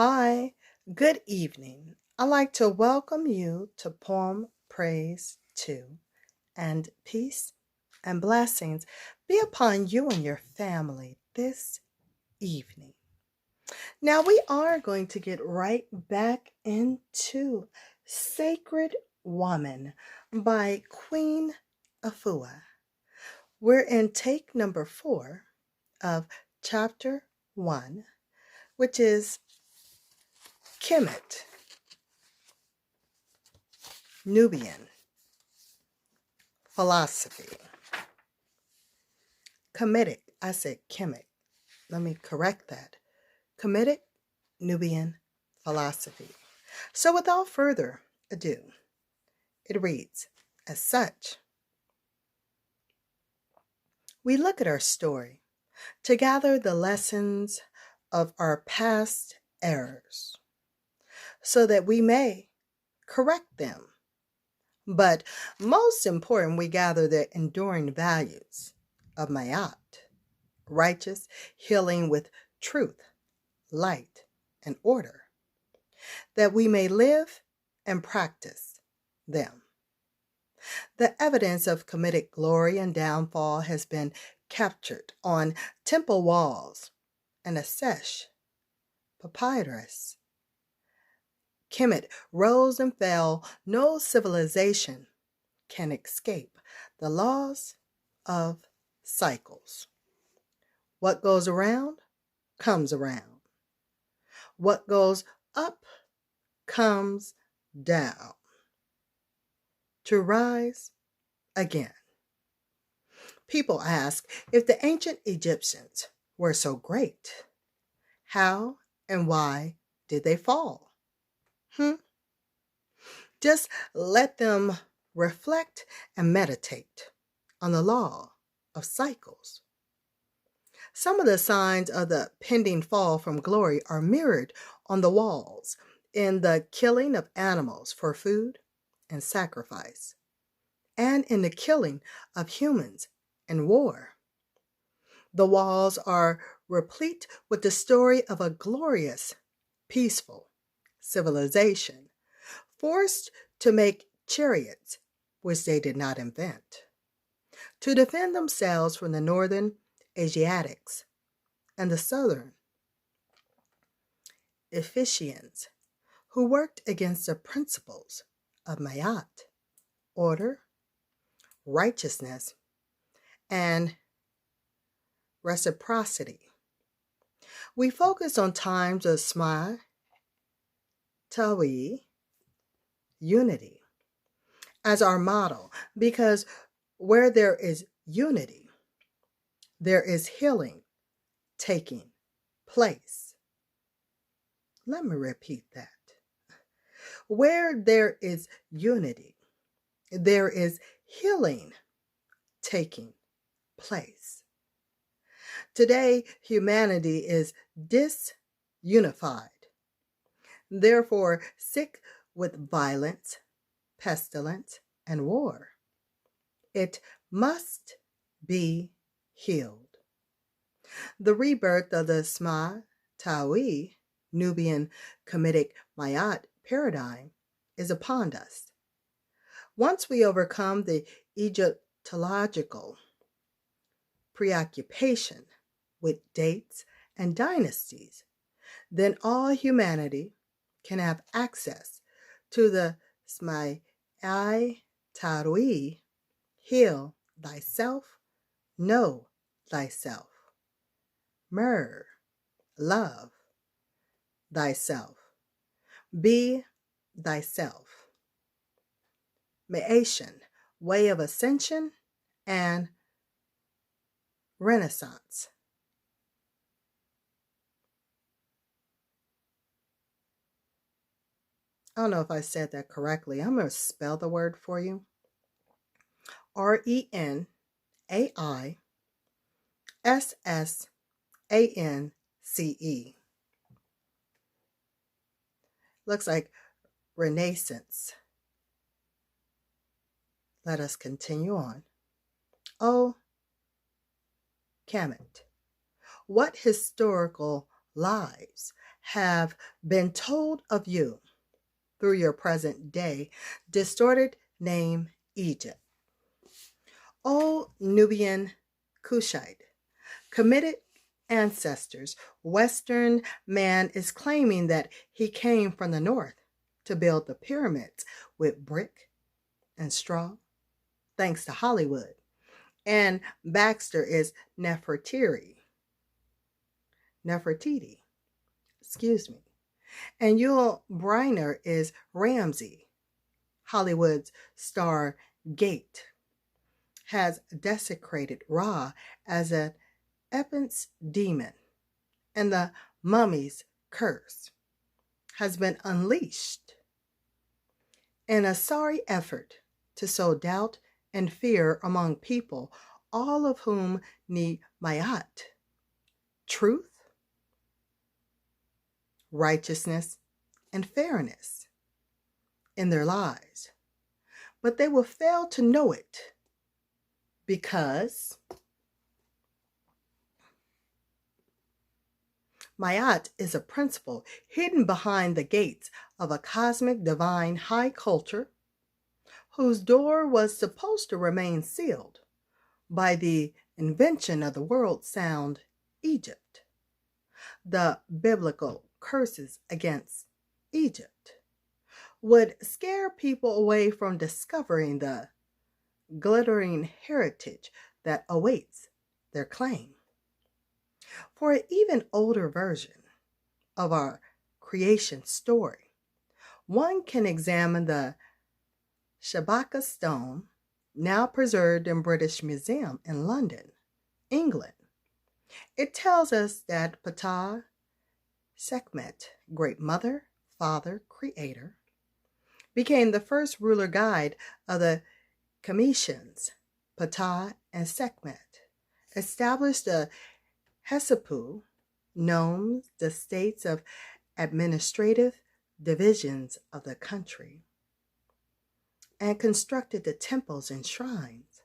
Hi, good evening. I'd like to welcome you to Poem Praise 2, and peace and blessings be upon you and your family this evening. Now, we are going to get right back into Sacred Woman by Queen Afua. We're in take number 4 of chapter 1, which is Kemet, Nubian philosophy. Kemetic, I said Kemet. Let me correct that. Kemetic Nubian philosophy. So without further ado, it reads as such. We look at our story to gather the lessons of our past errors so that we may correct them. But most important, we gather the enduring values of Mayat, righteous healing with truth, light, and order, that we may live and practice them. The evidence of Kemetic glory and downfall has been captured on temple walls and Asesh, papyrus. Kemet rose and fell. No civilization can escape the laws of cycles. What goes around comes around. What goes up comes down to rise again. People ask, if the ancient Egyptians were so great, how and why did they fall? Just let them reflect and meditate on the law of cycles. Some of the signs of the pending fall from glory are mirrored on the walls in the killing of animals for food and sacrifice, and in the killing of humans in war. The walls are replete with the story of a glorious, peaceful civilization, forced to make chariots, which they did not invent, to defend themselves from the northern Asiatics and the southern Ephesians, who worked against the principles of Mayat, order, righteousness, and reciprocity. We focus on times of Sma, Tawi, unity, as our model, because where there is unity, there is healing taking place. Let me repeat that. Where there is unity, there is healing taking place. Today, humanity is disunified, therefore sick with violence, pestilence, and war. It must be healed. The rebirth of the Sma Tawi, Nubian Kemetic Mayat paradigm is upon us. Once we overcome the Egyptological preoccupation with dates and dynasties, then all humanity can have access to the Smai Tarui, heal thyself, know thyself, myrrh, love thyself, be thyself, Me'ation, way of ascension and renaissance. I don't know if I said that correctly. I'm going to spell the word for you. RENAISSANCE. Looks like renaissance. Let us continue on. Oh, Kemet, what historical lives have been told of you through your present day distorted name Egypt. O Nubian Cushite, committed ancestors, Western man is claiming that he came from the north to build the pyramids with brick and straw, thanks to Hollywood. And Baxter is Nefertiti, excuse me. And Yul Brynner is Ramsey, Hollywood's star Gate, has desecrated Ra as an Epens demon, and the mummy's curse has been unleashed in a sorry effort to sow doubt and fear among people, all of whom need mayat, truth, righteousness, and fairness in their lives. But they will fail to know it because mayat is a principle hidden behind the gates of a cosmic divine high culture whose door was supposed to remain sealed by the invention of the world sound Egypt. The biblical curses against Egypt would scare people away from discovering the glittering heritage that awaits their claim. For an even older version of our creation story, one can examine the Shabaka stone, now preserved in British Museum in London, England. It tells us that Ptah Sekhmet, Great Mother, Father, Creator, became the first ruler guide of the Cometians. Ptah and Sekhmet established the Hesepu, known the states of administrative divisions of the country, and constructed the temples and shrines.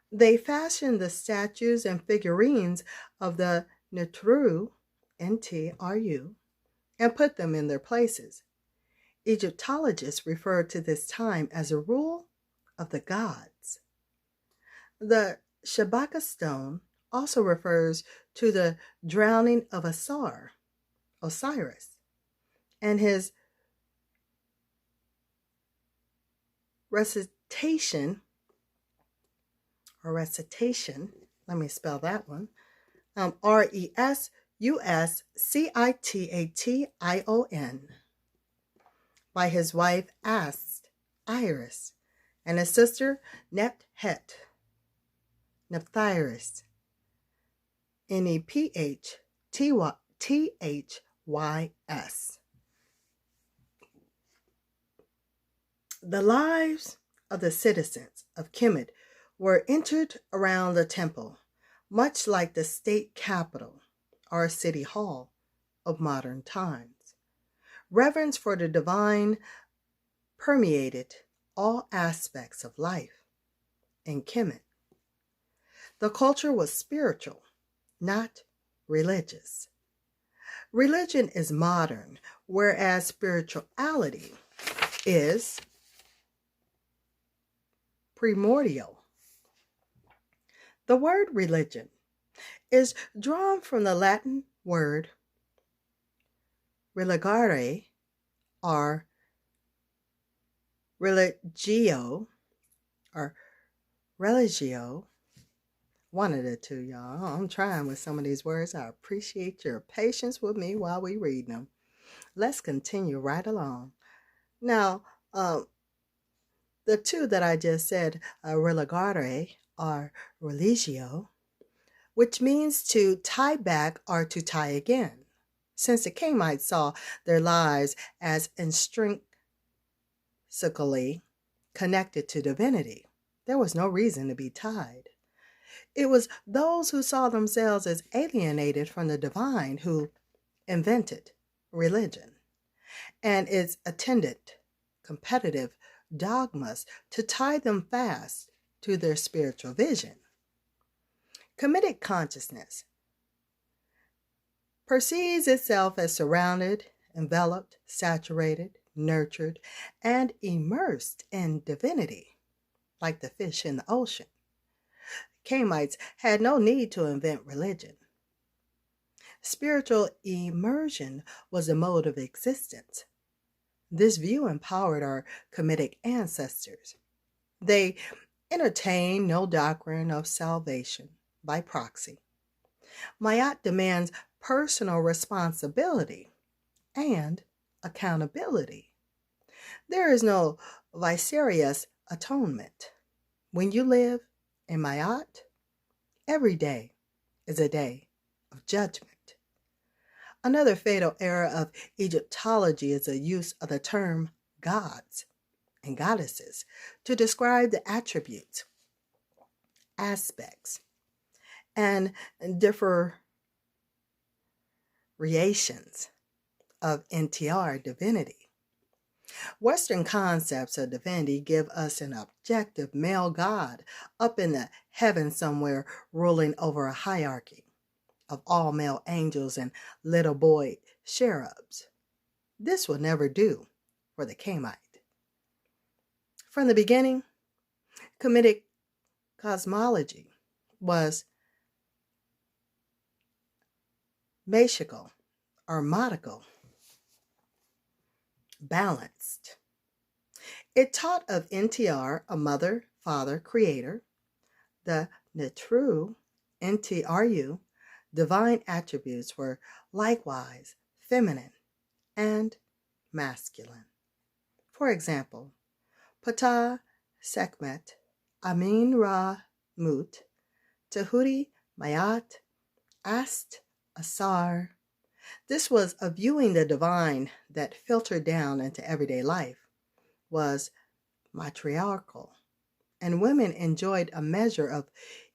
They fashioned the statues and figurines of the Ntru, N-T-R-U, and put them in their places. Egyptologists refer to this time as a rule of the gods. The Shabaka stone also refers to the drowning of Osiris, and his recitation, let me spell that one, Resuscitation, by his wife Iris, and his sister Nephthys, Nephthys. The lives of the citizens of Kemet were entered around the temple, much like the state capitol or city hall of modern times. Reverence for the divine permeated all aspects of life in Kemet. The culture was spiritual, not religious. Religion is modern, whereas spirituality is primordial. The word religion is drawn from the Latin word religare or religio, one of the two, y'all. I'm trying with some of these words. I appreciate your patience with me while we read them. Let's continue right along. Now, the two that I just said, religare or religio, which means to tie back or to tie again. Since the Kemites saw their lives as intrinsically connected to divinity, there was no reason to be tied. It was those who saw themselves as alienated from the divine who invented religion and its attendant competitive dogmas to tie them fast to their spiritual vision. Committed consciousness perceives itself as surrounded, enveloped, saturated, nurtured, and immersed in divinity, like the fish in the ocean. Kamites had no need to invent religion. Spiritual immersion was a mode of existence. This view empowered our Kemetic ancestors. They entertained no doctrine of salvation by proxy. Mayat demands personal responsibility and accountability. There is no vicarious atonement. When you live in Mayat, every day is a day of judgment. Another fatal error of Egyptology is the use of the term gods and goddesses to describe the attributes, aspects, and differentiations of NTR divinity. Western concepts of divinity give us an objective male god up in the heavens somewhere ruling over a hierarchy of all male angels and little boy cherubs. This will never do for the Kamite. From the beginning, Kemetic cosmology was magical or modical, balanced. It taught of NTR, a mother, father, creator, the Netru, NTRU, divine attributes were likewise feminine and masculine. For example, Ptah Sekhmet, Amin Ra Mut, Tahuti Mayat, Ast Asar. This was a viewing the divine that filtered down into everyday life, was matriarchal, and women enjoyed a measure of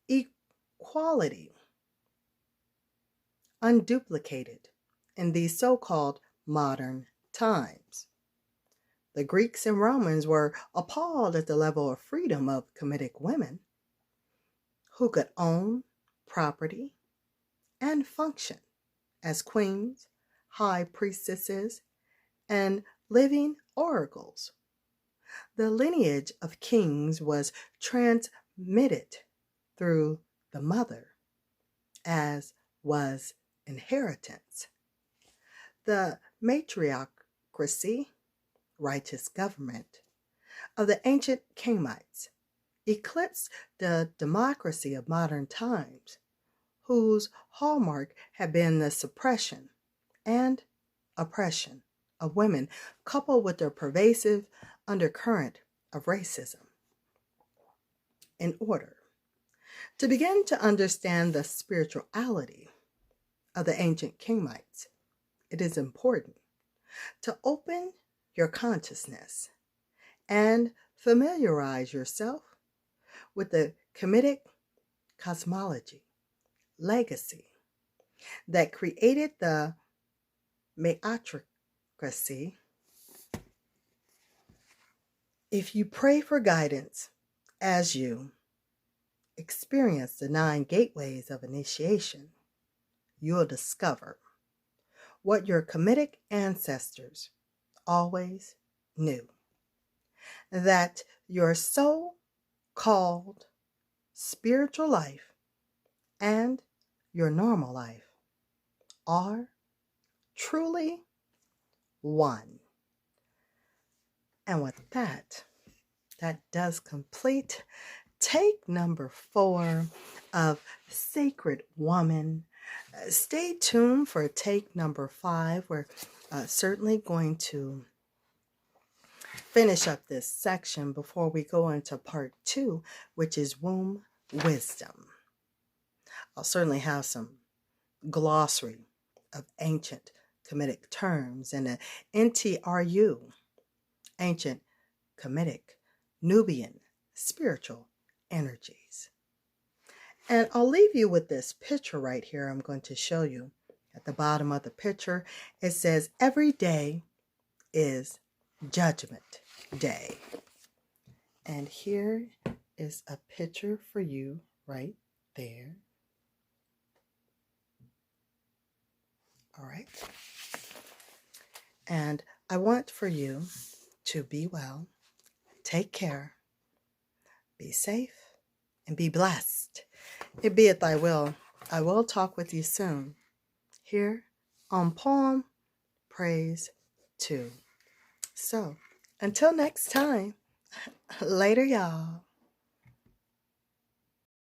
equality, unduplicated in these so-called modern times. The Greeks and Romans were appalled at the level of freedom of Kemetic women who could own property and function as queens, high priestesses, and living oracles. The lineage of kings was transmitted through the mother, as was inheritance. The matriarchy, righteous government, of the ancient Kamites eclipsed the democracy of modern times, whose hallmark had been the suppression and oppression of women, coupled with their pervasive undercurrent of racism. In order to begin to understand the spirituality of the ancient Kamites, it is important to open your consciousness and familiarize yourself with the Kemetic cosmology legacy that created the matriarchy. If you pray for guidance as you experience the 9 gateways of initiation, you'll discover what your Kemetic ancestors always knew, that your so-called spiritual life and your normal life are truly one. And with that does complete take number 4 of Sacred Woman. Stay tuned for take number 5. We're certainly going to finish up this section before we go into part 2, which is womb wisdom. I'll certainly have some glossary of ancient Kemetic terms and the NTRU, ancient Kemetic Nubian spiritual energies. And I'll leave you with this picture right here. I'm going to show you at the bottom of the picture. It says, every day is Judgment Day. And here is a picture for you right there. All right. And I want for you to be well, take care, be safe, and be blessed. It be it thy will. I will talk with you soon here on Poem Praise 2. So, until next time, later, y'all.